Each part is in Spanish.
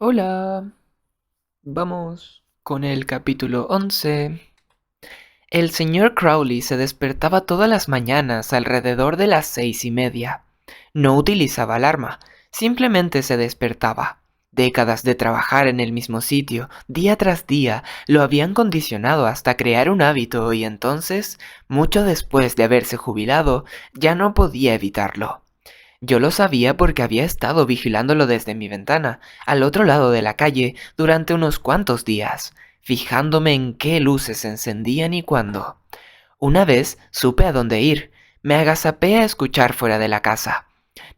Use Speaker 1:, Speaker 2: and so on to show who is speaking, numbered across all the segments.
Speaker 1: Hola, vamos con el capítulo 11. El señor Crowley se despertaba todas las mañanas alrededor de las 6:30. No utilizaba alarma, simplemente se despertaba. Décadas de trabajar en el mismo sitio, día tras día, lo habían condicionado hasta crear un hábito y entonces, mucho después de haberse jubilado, ya no podía evitarlo. Yo lo sabía porque había estado vigilándolo desde mi ventana, al otro lado de la calle, durante unos cuantos días, fijándome en qué luces se encendían y cuándo. Una vez supe a dónde ir. Me agazapé a escuchar fuera de la casa.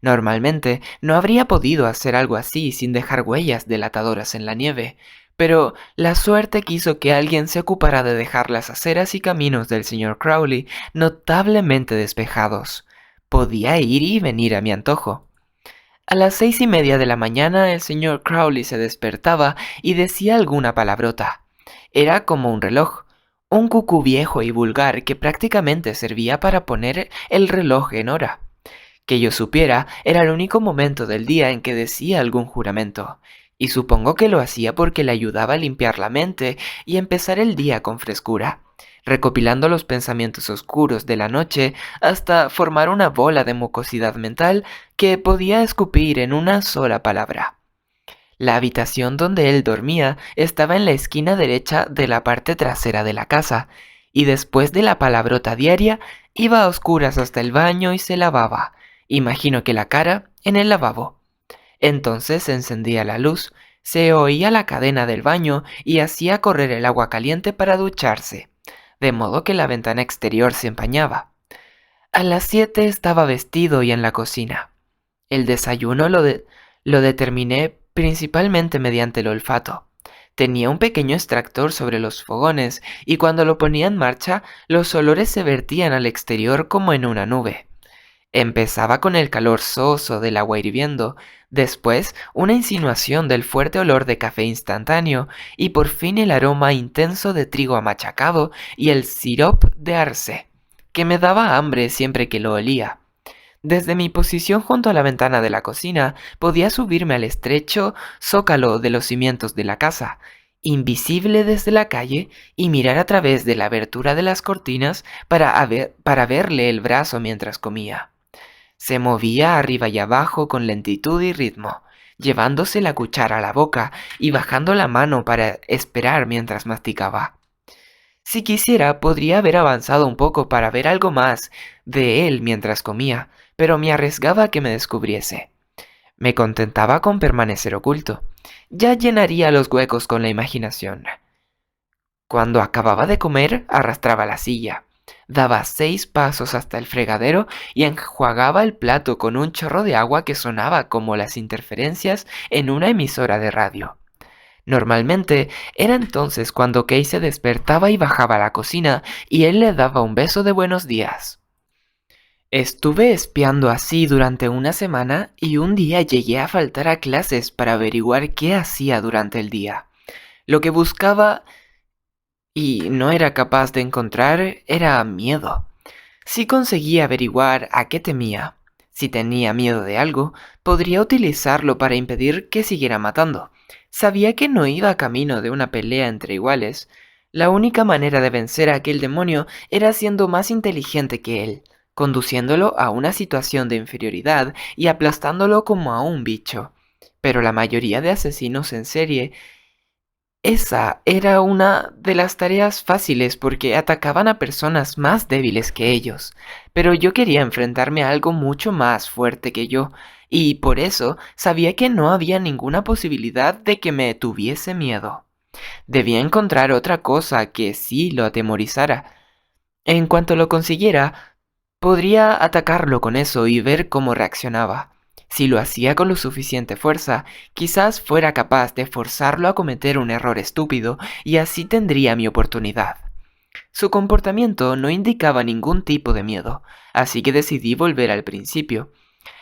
Speaker 1: Normalmente no habría podido hacer algo así sin dejar huellas delatadoras en la nieve, pero la suerte quiso que alguien se ocupara de dejar las aceras y caminos del señor Crowley notablemente despejados. Podía ir y venir a mi antojo. A las 6:30 de la mañana el señor Crowley se despertaba y decía alguna palabrota. Era como un reloj, un cucú viejo y vulgar que prácticamente servía para poner el reloj en hora. Que yo supiera, era el único momento del día en que decía algún juramento, y supongo que lo hacía porque le ayudaba a limpiar la mente y empezar el día con frescura, recopilando los pensamientos oscuros de la noche hasta formar una bola de mucosidad mental que podía escupir en una sola palabra. La habitación donde él dormía estaba en la esquina derecha de la parte trasera de la casa, y después de la palabrota diaria, iba a oscuras hasta el baño y se lavaba, imagino que la cara, en el lavabo. Entonces se encendía la luz, se oía la cadena del baño y hacía correr el agua caliente para ducharse, de modo que la ventana exterior se empañaba. A las 7 estaba vestido y en la cocina. El desayuno lo determiné principalmente mediante el olfato. Tenía un pequeño extractor sobre los fogones y cuando lo ponía en marcha, los olores se vertían al exterior como en una nube. Empezaba con el calor soso del agua hirviendo, después una insinuación del fuerte olor de café instantáneo y por fin el aroma intenso de trigo amachacado y el sirop de arce, que me daba hambre siempre que lo olía. Desde mi posición junto a la ventana de la cocina podía subirme al estrecho zócalo de los cimientos de la casa, invisible desde la calle, y mirar a través de la abertura de las cortinas para verle el brazo mientras comía. Se movía arriba y abajo con lentitud y ritmo, llevándose la cuchara a la boca y bajando la mano para esperar mientras masticaba. Si quisiera, podría haber avanzado un poco para ver algo más de él mientras comía, pero me arriesgaba a que me descubriese. Me contentaba con permanecer oculto. Ya llenaría los huecos con la imaginación. Cuando acababa de comer, arrastraba la silla, daba 6 pasos hasta el fregadero y enjuagaba el plato con un chorro de agua que sonaba como las interferencias en una emisora de radio. Normalmente era entonces cuando Kay se despertaba y bajaba a la cocina y él le daba un beso de buenos días. Estuve espiando así durante una semana y un día llegué a faltar a clases para averiguar qué hacía durante el día. Lo que buscaba y no era capaz de encontrar era miedo. Si conseguía averiguar a qué temía, si tenía miedo de algo, podría utilizarlo para impedir que siguiera matando. Sabía que no iba camino de una pelea entre iguales. La única manera de vencer a aquel demonio era siendo más inteligente que él, conduciéndolo a una situación de inferioridad y aplastándolo como a un bicho. Pero la mayoría de asesinos en serie, esa era una de las tareas fáciles porque atacaban a personas más débiles que ellos, pero yo quería enfrentarme a algo mucho más fuerte que yo, y por eso sabía que no había ninguna posibilidad de que me tuviese miedo. Debía encontrar otra cosa que sí lo atemorizara. En cuanto lo consiguiera, podría atacarlo con eso y ver cómo reaccionaba. Si lo hacía con lo suficiente fuerza, quizás fuera capaz de forzarlo a cometer un error estúpido y así tendría mi oportunidad. Su comportamiento no indicaba ningún tipo de miedo, así que decidí volver al principio,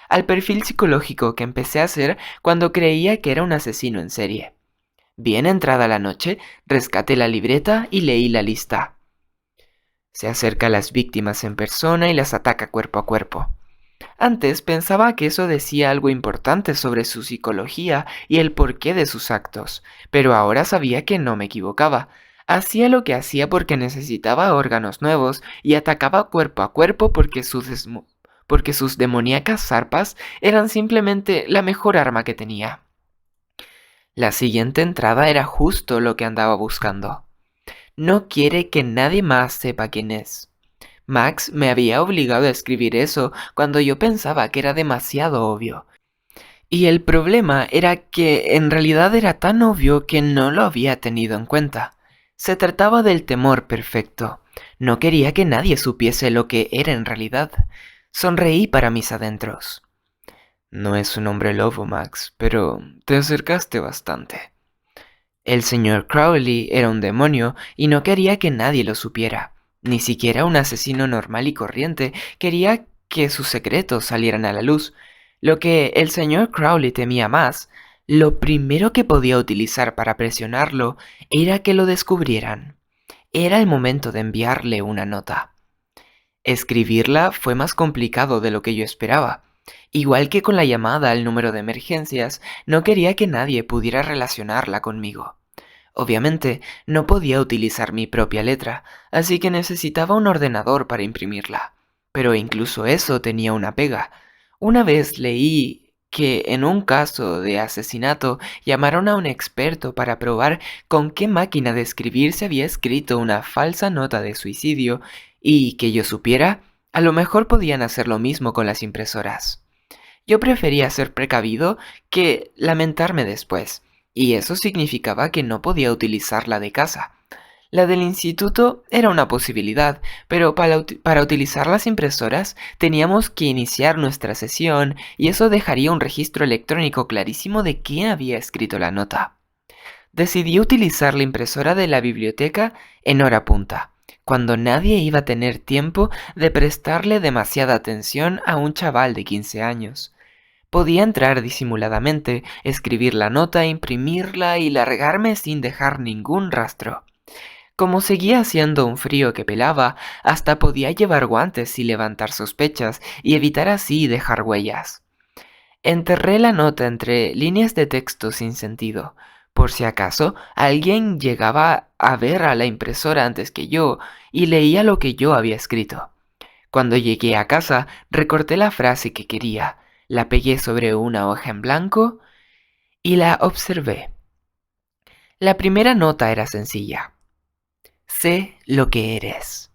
Speaker 1: al perfil psicológico que empecé a hacer cuando creía que era un asesino en serie. Bien entrada la noche, rescaté la libreta y leí la lista. Se acerca a las víctimas en persona y las ataca cuerpo a cuerpo. Antes pensaba que eso decía algo importante sobre su psicología y el porqué de sus actos, pero ahora sabía que no me equivocaba. Hacía lo que hacía porque necesitaba órganos nuevos y atacaba cuerpo a cuerpo porque sus demoníacas zarpas eran simplemente la mejor arma que tenía. La siguiente entrada era justo lo que andaba buscando. No quiere que nadie más sepa quién es. Max me había obligado a escribir eso cuando yo pensaba que era demasiado obvio. Y el problema era que en realidad era tan obvio que no lo había tenido en cuenta. Se trataba del temor perfecto. No quería que nadie supiese lo que era en realidad. Sonreí para mis adentros. No es un hombre lobo, Max, pero te acercaste bastante. El señor Crowley era un demonio y no quería que nadie lo supiera. Ni siquiera un asesino normal y corriente quería que sus secretos salieran a la luz. Lo que el señor Crowley temía más, lo primero que podía utilizar para presionarlo era que lo descubrieran. Era el momento de enviarle una nota. Escribirla fue más complicado de lo que yo esperaba. Igual que con la llamada al número de emergencias, no quería que nadie pudiera relacionarla conmigo. Obviamente, no podía utilizar mi propia letra, así que necesitaba un ordenador para imprimirla. Pero incluso eso tenía una pega. Una vez leí que en un caso de asesinato llamaron a un experto para probar con qué máquina de escribir se había escrito una falsa nota de suicidio y que yo supiera, a lo mejor podían hacer lo mismo con las impresoras. Yo prefería ser precavido que lamentarme después, y eso significaba que no podía utilizar la de casa. La del instituto era una posibilidad, pero para utilizar las impresoras teníamos que iniciar nuestra sesión y eso dejaría un registro electrónico clarísimo de quién había escrito la nota. Decidí utilizar la impresora de la biblioteca en hora punta, cuando nadie iba a tener tiempo de prestarle demasiada atención a un chaval de 15 años. Podía entrar disimuladamente, escribir la nota, imprimirla y largarme sin dejar ningún rastro. Como seguía haciendo un frío que pelaba, hasta podía llevar guantes y levantar sospechas y evitar así dejar huellas. Enterré la nota entre líneas de texto sin sentido, por si acaso alguien llegaba a ver a la impresora antes que yo y leía lo que yo había escrito. Cuando llegué a casa, recorté la frase que quería, la pegué sobre una hoja en blanco y la observé. La primera nota era sencilla. Sé lo que eres.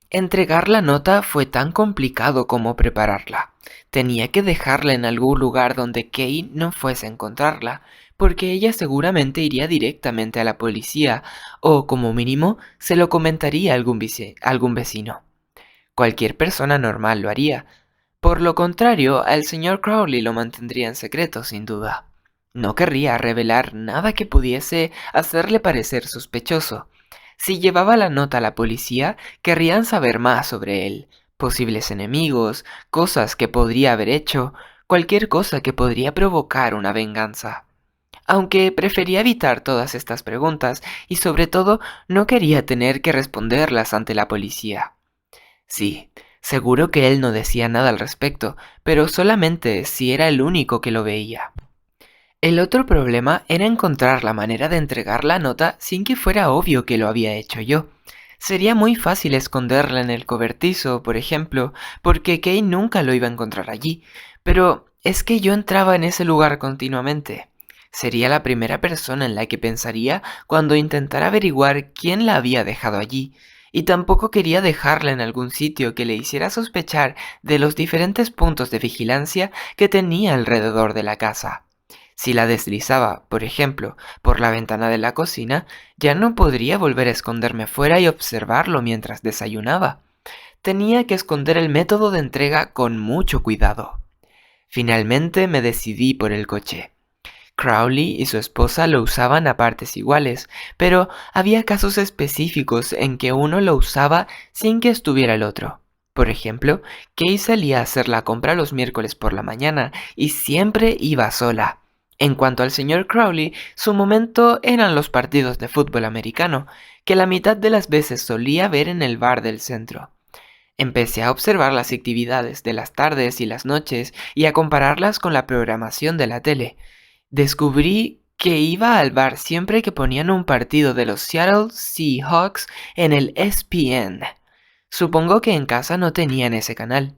Speaker 1: Entregar la nota fue tan complicado como prepararla. Tenía que dejarla en algún lugar donde Kay no fuese a encontrarla, porque ella seguramente iría directamente a la policía o, como mínimo, se lo comentaría a algún vecino. Cualquier persona normal lo haría. Por lo contrario, al señor Crowley lo mantendría en secreto, sin duda. No querría revelar nada que pudiese hacerle parecer sospechoso. Si llevaba la nota a la policía, querrían saber más sobre él, posibles enemigos, cosas que podría haber hecho, cualquier cosa que podría provocar una venganza. Aunque prefería evitar todas estas preguntas y sobre todo no quería tener que responderlas ante la policía. Sí, seguro que él no decía nada al respecto, pero solamente si era el único que lo veía. El otro problema era encontrar la manera de entregar la nota sin que fuera obvio que lo había hecho yo. Sería muy fácil esconderla en el cobertizo, por ejemplo, porque Kay nunca lo iba a encontrar allí, pero es que yo entraba en ese lugar continuamente. Sería la primera persona en la que pensaría cuando intentara averiguar quién la había dejado allí, y tampoco quería dejarla en algún sitio que le hiciera sospechar de los diferentes puntos de vigilancia que tenía alrededor de la casa. Si la deslizaba, por ejemplo, por la ventana de la cocina, ya no podría volver a esconderme fuera y observarlo mientras desayunaba. Tenía que esconder el método de entrega con mucho cuidado. Finalmente me decidí por el coche. Crowley y su esposa lo usaban a partes iguales, pero había casos específicos en que uno lo usaba sin que estuviera el otro. Por ejemplo, Kay salía a hacer la compra los miércoles por la mañana y siempre iba sola. En cuanto al señor Crowley, su momento eran los partidos de fútbol americano, que la mitad de las veces solía ver en el bar del centro. Empecé a observar las actividades de las tardes y las noches y a compararlas con la programación de la tele. Descubrí que iba al bar siempre que ponían un partido de los Seattle Seahawks en el ESPN. Supongo que en casa no tenían ese canal.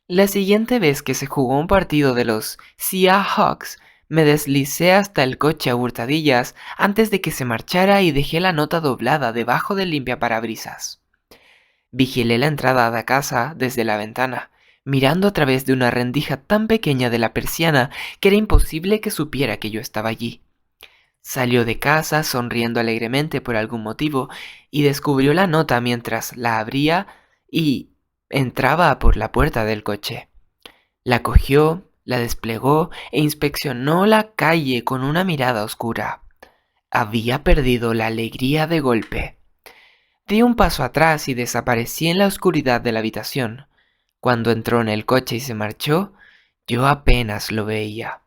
Speaker 1: La siguiente vez que se jugó un partido de los Seahawks, me deslicé hasta el coche a hurtadillas antes de que se marchara y dejé la nota doblada debajo del limpiaparabrisas. Vigilé la entrada de casa desde la ventana, mirando a través de una rendija tan pequeña de la persiana que era imposible que supiera que yo estaba allí. Salió de casa sonriendo alegremente por algún motivo y descubrió la nota mientras la abría y entraba por la puerta del coche. La cogió, la desplegó e inspeccionó la calle con una mirada oscura. Había perdido la alegría de golpe. Di un paso atrás y desaparecí en la oscuridad de la habitación. Cuando entró en el coche y se marchó, yo apenas lo veía.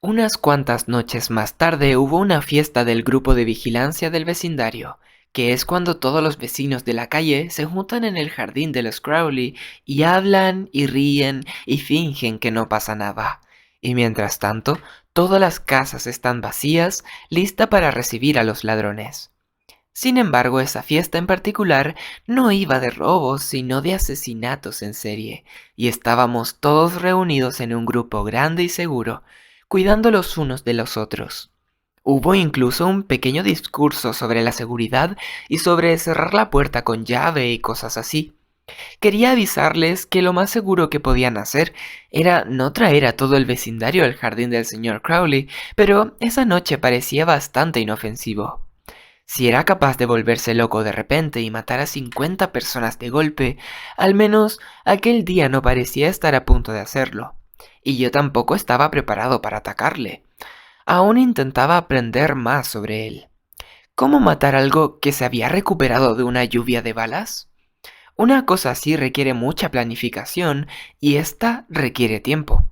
Speaker 1: Unas cuantas noches más tarde hubo una fiesta del grupo de vigilancia del vecindario, que es cuando todos los vecinos de la calle se juntan en el jardín de los Crowley y hablan y ríen y fingen que no pasa nada. Y mientras tanto, todas las casas están vacías, lista para recibir a los ladrones. Sin embargo, esa fiesta en particular no iba de robos, sino de asesinatos en serie, y estábamos todos reunidos en un grupo grande y seguro, cuidando los unos de los otros. Hubo incluso un pequeño discurso sobre la seguridad y sobre cerrar la puerta con llave y cosas así. Quería avisarles que lo más seguro que podían hacer era no traer a todo el vecindario al jardín del señor Crowley, pero esa noche parecía bastante inofensivo. Si era capaz de volverse loco de repente y matar a 50 personas de golpe, al menos aquel día no parecía estar a punto de hacerlo. Y yo tampoco estaba preparado para atacarle. Aún intentaba aprender más sobre él. ¿Cómo matar algo que se había recuperado de una lluvia de balas? Una cosa así requiere mucha planificación y esta requiere tiempo.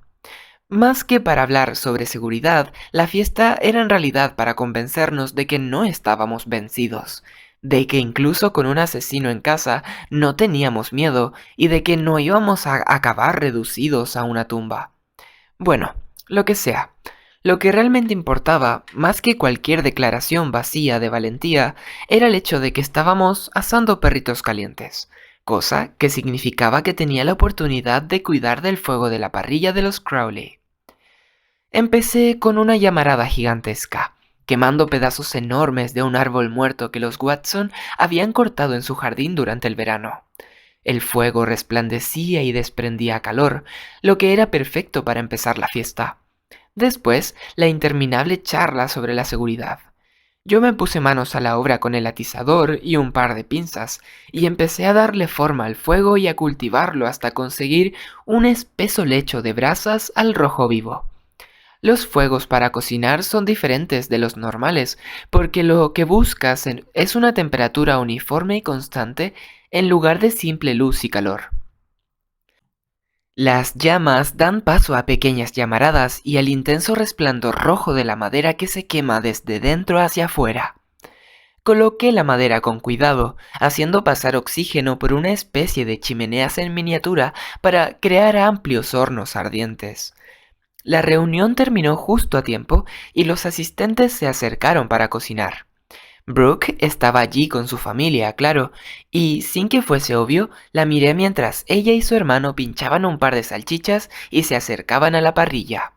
Speaker 1: Más que para hablar sobre seguridad, la fiesta era en realidad para convencernos de que no estábamos vencidos, de que incluso con un asesino en casa no teníamos miedo y de que no íbamos a acabar reducidos a una tumba. Bueno, lo que sea. Lo que realmente importaba, más que cualquier declaración vacía de valentía, era el hecho de que estábamos asando perritos calientes, cosa que significaba que tenía la oportunidad de cuidar del fuego de la parrilla de los Crowley. Empecé con una llamarada gigantesca, quemando pedazos enormes de un árbol muerto que los Watson habían cortado en su jardín durante el verano. El fuego resplandecía y desprendía calor, lo que era perfecto para empezar la fiesta. Después, la interminable charla sobre la seguridad. Yo me puse manos a la obra con el atizador y un par de pinzas, y empecé a darle forma al fuego y a cultivarlo hasta conseguir un espeso lecho de brasas al rojo vivo. Los fuegos para cocinar son diferentes de los normales, porque lo que buscas es una temperatura uniforme y constante en lugar de simple luz y calor. Las llamas dan paso a pequeñas llamaradas y al intenso resplandor rojo de la madera que se quema desde dentro hacia afuera. Coloqué la madera con cuidado, haciendo pasar oxígeno por una especie de chimeneas en miniatura para crear amplios hornos ardientes. La reunión terminó justo a tiempo y los asistentes se acercaron para cocinar. Brooke estaba allí con su familia, claro, y sin que fuese obvio, la miré mientras ella y su hermano pinchaban un par de salchichas y se acercaban a la parrilla.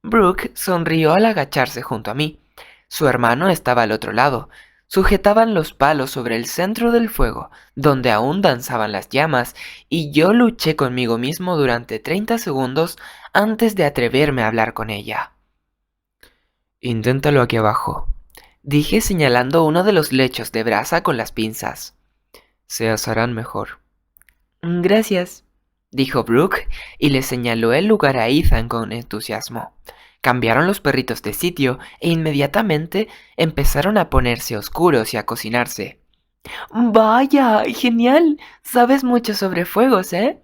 Speaker 1: Brooke sonrió al agacharse junto a mí. Su hermano estaba al otro lado. Sujetaban los palos sobre el centro del fuego, donde aún danzaban las llamas, y yo luché conmigo mismo durante 30 segundos antes de atreverme a hablar con ella. Inténtalo aquí abajo, dije señalando uno de los lechos de brasa con las pinzas. Se asarán mejor. Gracias, dijo Brooke y le señaló el lugar a Ethan con entusiasmo. Cambiaron los perritos de sitio e inmediatamente empezaron a ponerse oscuros y a cocinarse. Vaya, genial. Sabes mucho sobre fuegos, ¿eh?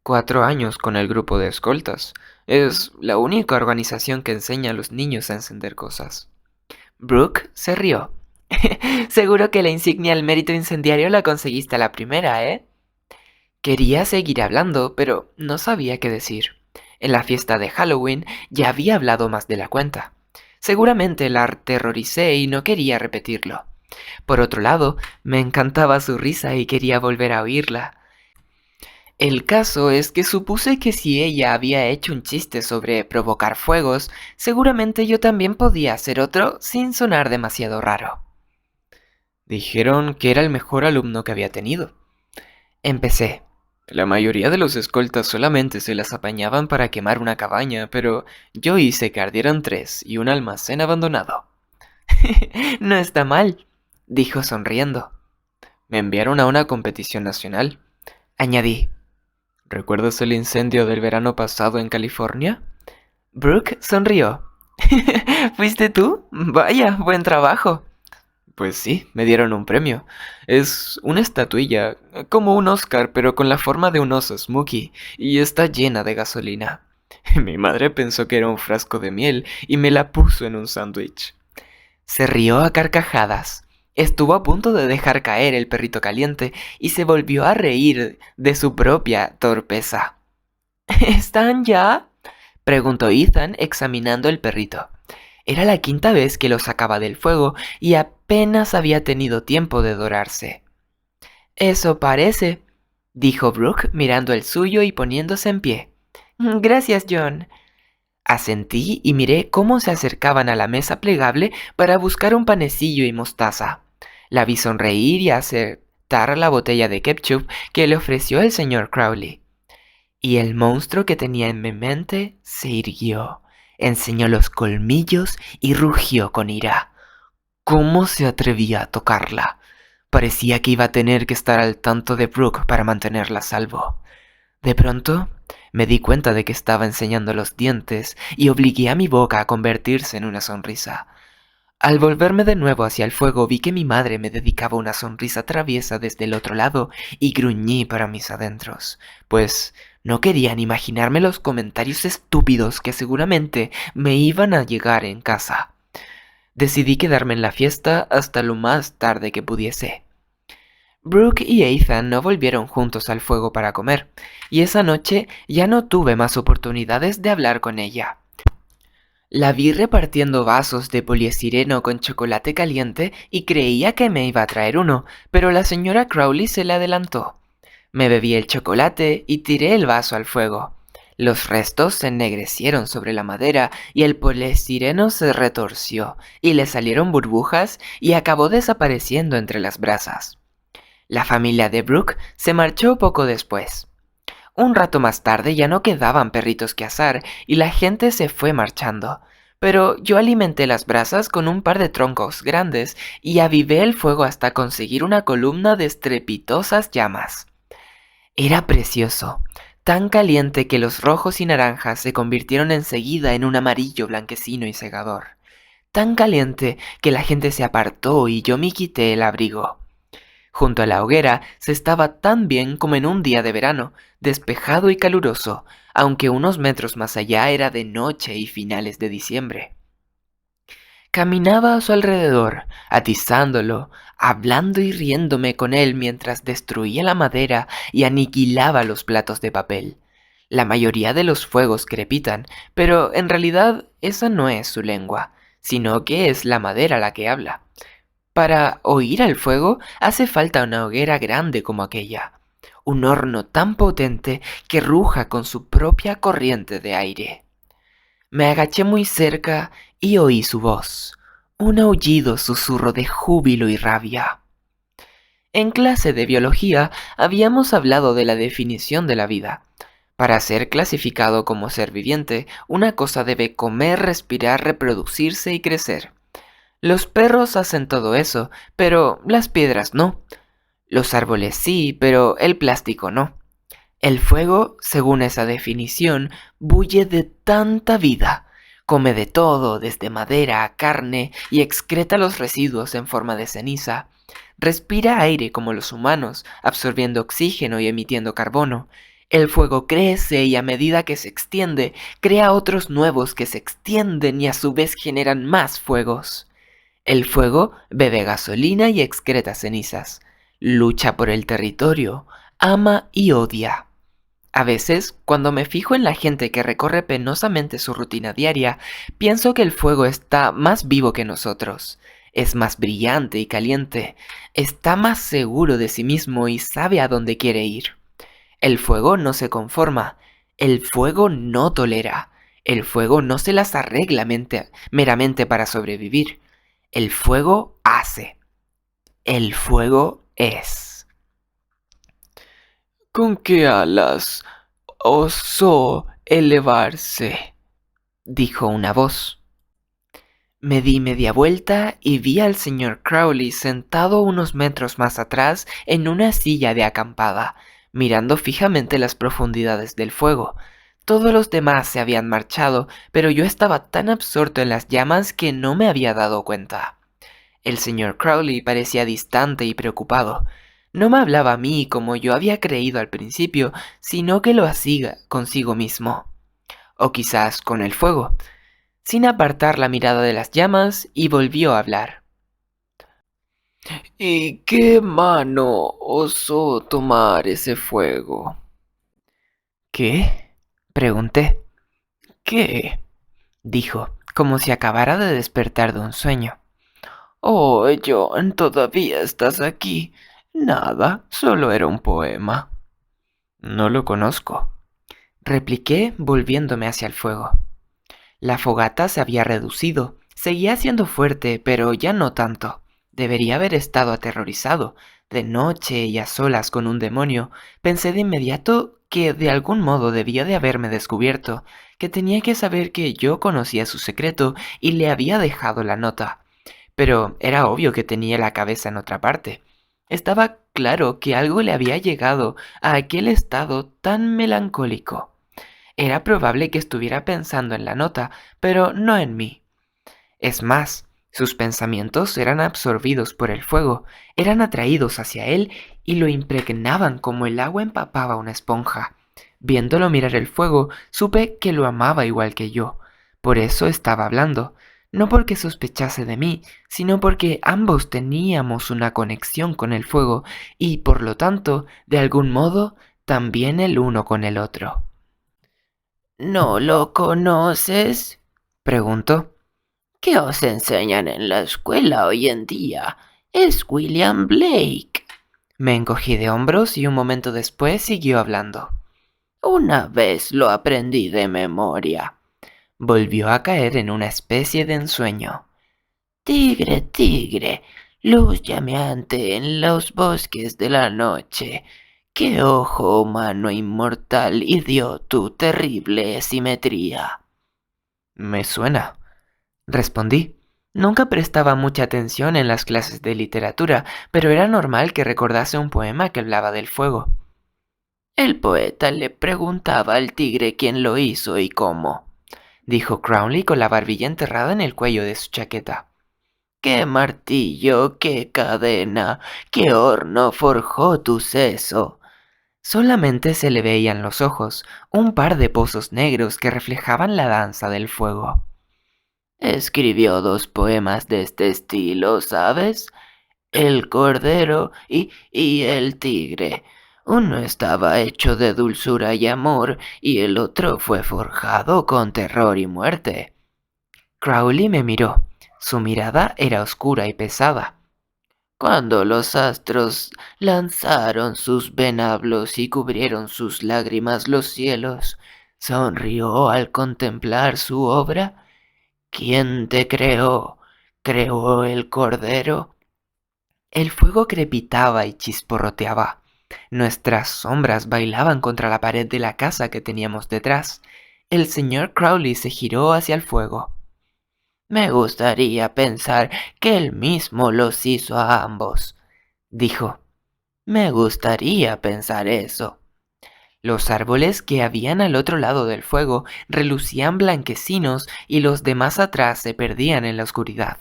Speaker 1: 4 años con el grupo de escoltas. Es la única organización que enseña a los niños a encender cosas. Brooke se rió. Seguro que la insignia al mérito incendiario la conseguiste a la primera, ¿eh? Quería seguir hablando, pero no sabía qué decir. En la fiesta de Halloween ya había hablado más de la cuenta. Seguramente la aterroricé y no quería repetirlo. Por otro lado, me encantaba su risa y quería volver a oírla. El caso es que supuse que si ella había hecho un chiste sobre provocar fuegos, seguramente yo también podía hacer otro sin sonar demasiado raro. Dijeron que era el mejor alumno que había tenido. Empecé. La mayoría de los escoltas solamente se las apañaban para quemar una cabaña, pero yo hice que ardieran 3 y un almacén abandonado. No está mal, dijo sonriendo. Me enviaron a una competición nacional. Añadí. ¿Recuerdas el incendio del verano pasado en California? Brooke sonrió. ¿Fuiste tú? Vaya, buen trabajo. Pues sí, me dieron un premio. Es una estatuilla, como un Oscar, pero con la forma de un oso Smokey, y está llena de gasolina. Mi madre pensó que era un frasco de miel y me la puso en un sándwich. Se rió a carcajadas. Estuvo a punto de dejar caer el perrito caliente y se volvió a reír de su propia torpeza. ¿Están ya? Preguntó Ethan examinando el perrito. Era la quinta vez que lo sacaba del fuego y apenas había tenido tiempo de dorarse. Eso parece, dijo Brooke mirando el suyo y poniéndose en pie. Gracias, John. Asentí y miré cómo se acercaban a la mesa plegable para buscar un panecillo y mostaza. La vi sonreír y aceptar la botella de ketchup que le ofreció el señor Crowley. Y el monstruo que tenía en mi mente se irguió, enseñó los colmillos y rugió con ira. ¿Cómo se atrevía a tocarla? Parecía que iba a tener que estar al tanto de Brooke para mantenerla a salvo. De pronto, me di cuenta de que estaba enseñando los dientes y obligué a mi boca a convertirse en una sonrisa. Al volverme de nuevo hacia el fuego vi que mi madre me dedicaba una sonrisa traviesa desde el otro lado y gruñí para mis adentros, pues no querían imaginarme los comentarios estúpidos que seguramente me iban a llegar en casa. Decidí quedarme en la fiesta hasta lo más tarde que pudiese. Brooke y Ethan no volvieron juntos al fuego para comer, y esa noche ya no tuve más oportunidades de hablar con ella. La vi repartiendo vasos de poliestireno con chocolate caliente y creía que me iba a traer uno, pero la señora Crowley se le adelantó. Me bebí el chocolate y tiré el vaso al fuego. Los restos se ennegrecieron sobre la madera y el poliestireno se retorció y le salieron burbujas y acabó desapareciendo entre las brasas. La familia de Brooke se marchó poco después. Un rato más tarde ya no quedaban perritos que asar y la gente se fue marchando. Pero yo alimenté las brasas con un par de troncos grandes y avivé el fuego hasta conseguir una columna de estrepitosas llamas. Era precioso, tan caliente que los rojos y naranjas se convirtieron enseguida en un amarillo blanquecino y cegador. Tan caliente que la gente se apartó y yo me quité el abrigo. Junto a la hoguera se estaba tan bien como en un día de verano, despejado y caluroso, aunque unos metros más allá era de noche y finales de diciembre. Caminaba a su alrededor, atizándolo, hablando y riéndome con él mientras destruía la madera y aniquilaba los platos de papel. La mayoría de los fuegos crepitan, pero en realidad esa no es su lengua, sino que es la madera la que habla. Para oír al fuego hace falta una hoguera grande como aquella, un horno tan potente que ruja con su propia corriente de aire. Me agaché muy cerca y oí su voz, un aullido susurro de júbilo y rabia. En clase de biología habíamos hablado de la definición de la vida. Para ser clasificado como ser viviente, una cosa debe comer, respirar, reproducirse y crecer. Los perros hacen todo eso, pero las piedras no. Los árboles sí, pero el plástico no. El fuego, según esa definición, bulle de tanta vida. Come de todo, desde madera a carne, y excreta los residuos en forma de ceniza. Respira aire como los humanos, absorbiendo oxígeno y emitiendo carbono. El fuego crece y a medida que se extiende, crea otros nuevos que se extienden y a su vez generan más fuegos. El fuego bebe gasolina y excreta cenizas. Lucha por el territorio, ama y odia. A veces, cuando me fijo en la gente que recorre penosamente su rutina diaria, pienso que el fuego está más vivo que nosotros. Es más brillante y caliente. Está más seguro de sí mismo y sabe a dónde quiere ir. El fuego no se conforma. El fuego no tolera. El fuego no se las arregla meramente para sobrevivir. El fuego hace. El fuego es. ¿Con qué alas osó elevarse?, dijo una voz. Me di media vuelta y vi al señor Crowley sentado unos metros más atrás en una silla de acampada, mirando fijamente las profundidades del fuego. Todos los demás se habían marchado, pero yo estaba tan absorto en las llamas que no me había dado cuenta. El señor Crowley parecía distante y preocupado. No me hablaba a mí como yo había creído al principio, sino que lo hacía consigo mismo. O quizás con el fuego, sin apartar la mirada de las llamas, y volvió a hablar. ¿Y qué mano osó tomar ese fuego? ¿Qué?, pregunté. ¿Qué?, dijo, como si acabara de despertar de un sueño. Oh, John, ¿todavía estás aquí? Nada, solo era un poema. No lo conozco, repliqué volviéndome hacia el fuego. La fogata se había reducido. Seguía siendo fuerte, pero ya no tanto. Debería haber estado aterrorizado. De noche y a solas con un demonio, pensé de inmediato que de algún modo debía de haberme descubierto, que tenía que saber que yo conocía su secreto y le había dejado la nota. Pero era obvio que tenía la cabeza en otra parte. Estaba claro que algo le había llegado a aquel estado tan melancólico. Era probable que estuviera pensando en la nota, pero no en mí. Es más, sus pensamientos eran absorbidos por el fuego, eran atraídos hacia él y lo impregnaban como el agua empapaba una esponja. Viéndolo mirar el fuego, supe que lo amaba igual que yo. Por eso estaba hablando, no porque sospechase de mí, sino porque ambos teníamos una conexión con el fuego y, por lo tanto, de algún modo, también el uno con el otro. ¿No lo conoces?, preguntó. ¿Qué os enseñan en la escuela hoy en día? Es William Blake. Me encogí de hombros y un momento después siguió hablando. Una vez lo aprendí de memoria. Volvió a caer en una especie de ensueño. Tigre, tigre, luz llameante en los bosques de la noche. ¿Qué ojo humano inmortal ideó tu terrible simetría? Me suena, respondí. Nunca prestaba mucha atención en las clases de literatura, pero era normal que recordase un poema que hablaba del fuego. El poeta le preguntaba al tigre quién lo hizo y cómo, dijo Crowley con la barbilla enterrada en el cuello de su chaqueta. ¿Qué martillo, qué cadena, qué horno forjó tu seso? Solamente se le veían los ojos, un par de pozos negros que reflejaban la danza del fuego. Escribió 2 poemas de este estilo, ¿sabes? El cordero y el tigre. Uno estaba hecho de dulzura y amor y el otro fue forjado con terror y muerte. Crowley me miró. Su mirada era oscura y pesada. Cuando los astros lanzaron sus venablos y cubrieron sus lágrimas los cielos, sonrió al contemplar su obra. ¿Quién te creó? ¿Creó el cordero? El fuego crepitaba y chisporroteaba. Nuestras sombras bailaban contra la pared de la casa que teníamos detrás. El señor Crowley se giró hacia el fuego. Me gustaría pensar que él mismo los hizo a ambos, dijo. Me gustaría pensar eso. Los árboles que habían al otro lado del fuego relucían blanquecinos y los demás atrás se perdían en la oscuridad.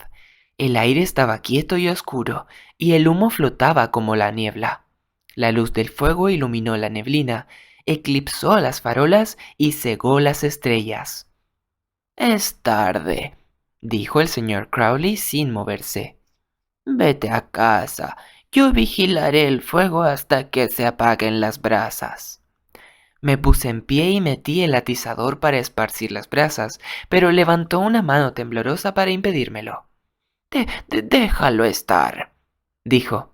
Speaker 1: El aire estaba quieto y oscuro, y el humo flotaba como la niebla. La luz del fuego iluminó la neblina, eclipsó las farolas y cegó las estrellas. Es tarde, dijo el señor Crowley sin moverse. Vete a casa. Yo vigilaré el fuego hasta que se apaguen las brasas. Me puse en pie y metí el atizador para esparcir las brasas, pero levantó una mano temblorosa para impedírmelo. Déjalo estar, dijo.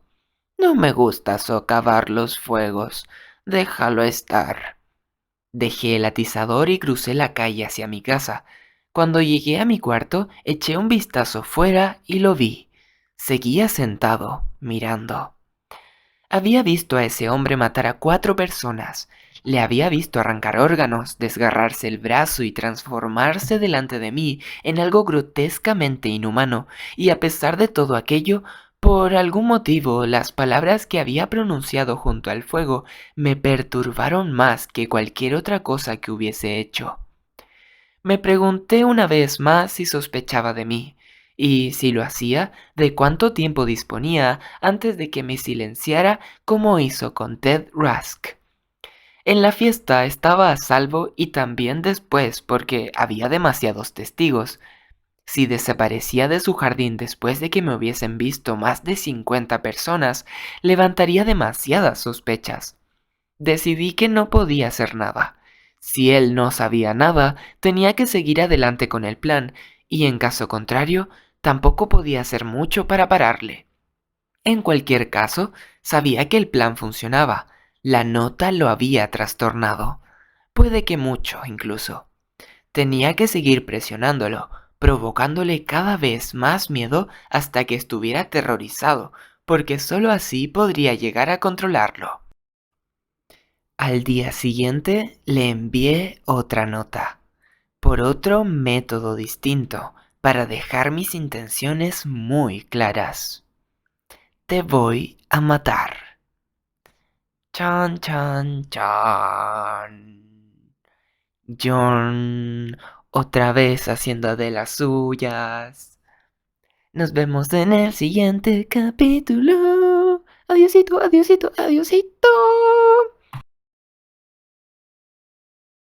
Speaker 1: No me gusta socavar los fuegos. Déjalo estar. Dejé el atizador y crucé la calle hacia mi casa. Cuando llegué a mi cuarto, eché un vistazo fuera y lo vi. Seguía sentado, mirando. Había visto a ese hombre matar a 4 personas. Le había visto arrancar órganos, desgarrarse el brazo y transformarse delante de mí en algo grotescamente inhumano, y a pesar de todo aquello, por algún motivo las palabras que había pronunciado junto al fuego me perturbaron más que cualquier otra cosa que hubiese hecho. Me pregunté una vez más si sospechaba de mí, y si lo hacía, de cuánto tiempo disponía antes de que me silenciara como hizo con Ted Rusk. En la fiesta estaba a salvo y también después porque había demasiados testigos. Si desaparecía de su jardín después de que me hubiesen visto más de 50 personas, levantaría demasiadas sospechas. Decidí que no podía hacer nada. Si él no sabía nada, tenía que seguir adelante con el plan, y en caso contrario, tampoco podía hacer mucho para pararle. En cualquier caso, sabía que el plan funcionaba. La nota lo había trastornado. Puede que mucho, incluso. Tenía que seguir presionándolo, provocándole cada vez más miedo hasta que estuviera aterrorizado, porque sólo así podría llegar a controlarlo. Al día siguiente le envié otra nota, por otro método distinto, para dejar mis intenciones muy claras. Te voy a matar. Chan, chan, chan. John, otra vez haciendo de las suyas. Nos vemos en el siguiente capítulo. Adiosito, adiosito, adiosito.